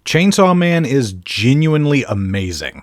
Chainsaw Man is genuinely amazing.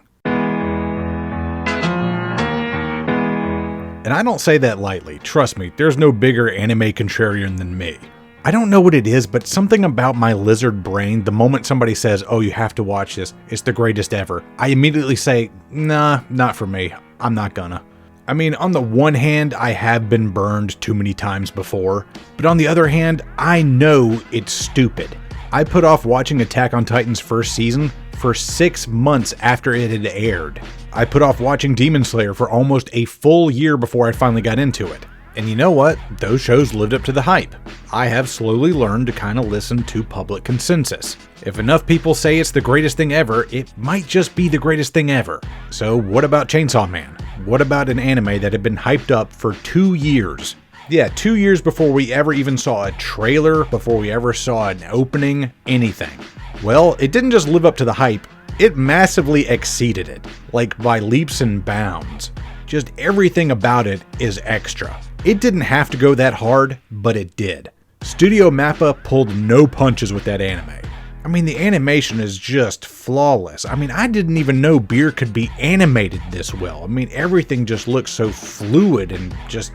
And I don't say that lightly. Trust me, there's no bigger anime contrarian than me. I don't know what it is, but something about my lizard brain, the moment somebody says, oh, you have to watch this, it's the greatest ever, I immediately say, nah, not for me. I'm not gonna. I mean, on the one hand, I have been burned too many times before, but on the other hand, I know it's stupid. I put off watching Attack on Titan's first season for 6 months after it had aired. I put off watching Demon Slayer for almost a full year before I finally got into it. And you know what? Those shows lived up to the hype. I have slowly learned to kind of listen to public consensus. If enough people say it's the greatest thing ever, it might just be the greatest thing ever. So what about Chainsaw Man? What about an anime that had been hyped up for 2 years? Yeah, 2 years before we ever even saw a trailer, before we ever saw an opening, anything. Well, it didn't just live up to the hype, it massively exceeded it, like by leaps and bounds. Just everything about it is extra. It didn't have to go that hard, but it did. Studio Mappa pulled no punches with that anime. I mean, the animation is just flawless. I mean, I didn't even know beer could be animated this well. I mean, everything just looks so fluid and just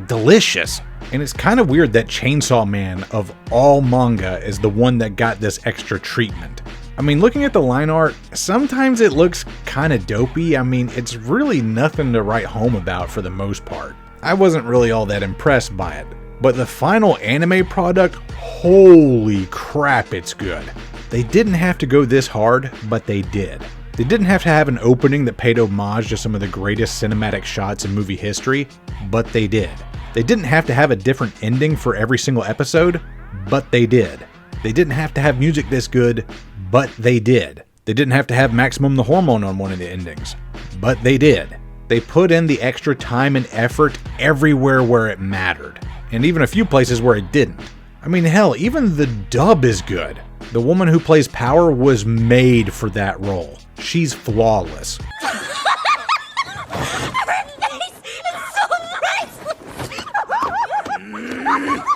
delicious. And it's kind of weird that Chainsaw Man, of all manga, is the one that got this extra treatment. I mean, looking at the line art, sometimes it looks kind of dopey. I mean, it's really nothing to write home about for the most part. I wasn't really all that impressed by it. But the final anime product, holy crap, it's good. They didn't have to go this hard, but they did. They didn't have to have an opening that paid homage to some of the greatest cinematic shots in movie history, but they did. They didn't have to have a different ending for every single episode, but they did. They didn't have to have music this good, but they did. They didn't have to have Maximum the Hormone on one of the endings, but they did. They put in the extra time and effort everywhere where it mattered, and even a few places where it didn't. I mean, hell, even the dub is good. The woman who plays Power was made for that role. She's flawless.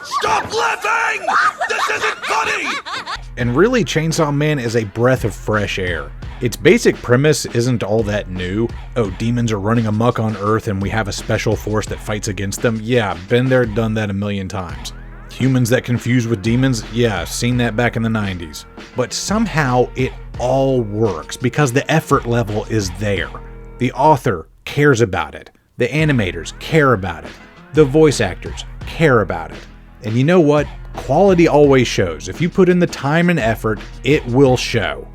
Stop laughing! This isn't funny! And really, Chainsaw Man is a breath of fresh air. Its basic premise isn't all that new. Oh, demons are running amok on Earth and we have a special force that fights against them. Yeah, been there, done that a million times. Humans that confuse with demons? Yeah, seen that back in the 90s. But somehow it all works because the effort level is there. The author cares about it. The animators care about it. The voice actors care about it. And you know what? Quality always shows. If you put in the time and effort, it will show.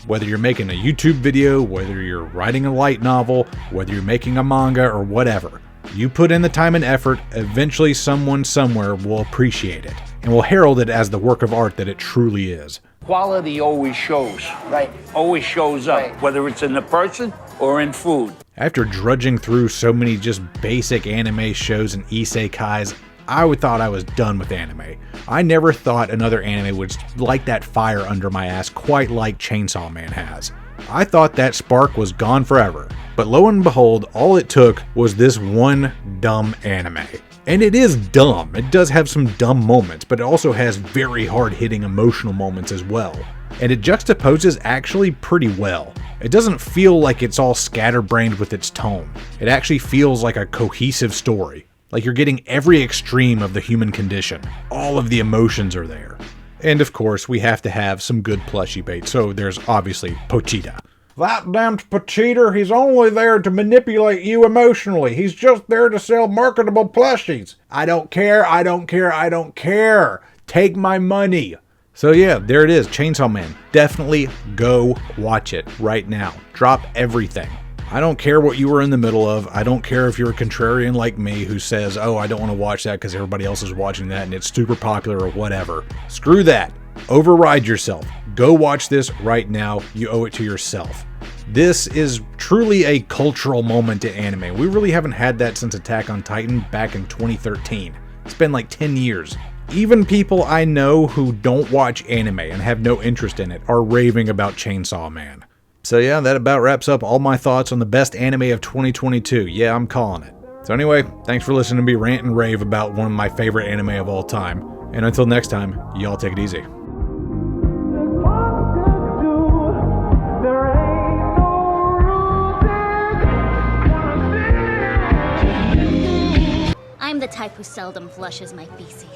Whether you're making a YouTube video, whether you're writing a light novel, whether you're making a manga or whatever, you put in the time and effort, eventually someone somewhere will appreciate it and will herald it as the work of art that it truly is. Quality always shows. Right. Always shows up, Right. whether it's in the person or in food. After drudging through so many just basic anime shows and isekais, I thought I was done with anime. I never thought another anime would light that fire under my ass quite like Chainsaw Man has. I thought that spark was gone forever, but lo and behold, all it took was this one dumb anime. And it is dumb. It does have some dumb moments, but it also has very hard-hitting emotional moments as well. And it juxtaposes actually pretty well. It doesn't feel like it's all scatterbrained with its tone. It actually feels like a cohesive story. Like you're getting every extreme of the human condition. All of the emotions are there. And of course, we have to have some good plushie bait, so there's obviously Pochita. That damned Pochita, he's only there to manipulate you emotionally. He's just there to sell marketable plushies. I don't care, I don't care, I don't care. Take my money. So yeah, there it is, Chainsaw Man. Definitely go watch it right now. Drop everything. I don't care what you were in the middle of. I don't care if you're a contrarian like me who says, oh, I don't want to watch that because everybody else is watching that and it's super popular or whatever. Screw that. Override yourself. Go watch this right now. You owe it to yourself. This is truly a cultural moment in anime. We really haven't had that since Attack on Titan back in 2013. It's been like 10 years. Even people I know who don't watch anime and have no interest in it are raving about Chainsaw Man. So yeah, that about wraps up all my thoughts on the best anime of 2022. Yeah, I'm calling it. So anyway, thanks for listening to me rant and rave about one of my favorite anime of all time. And until next time, y'all take it easy. the type who seldom flushes my feces.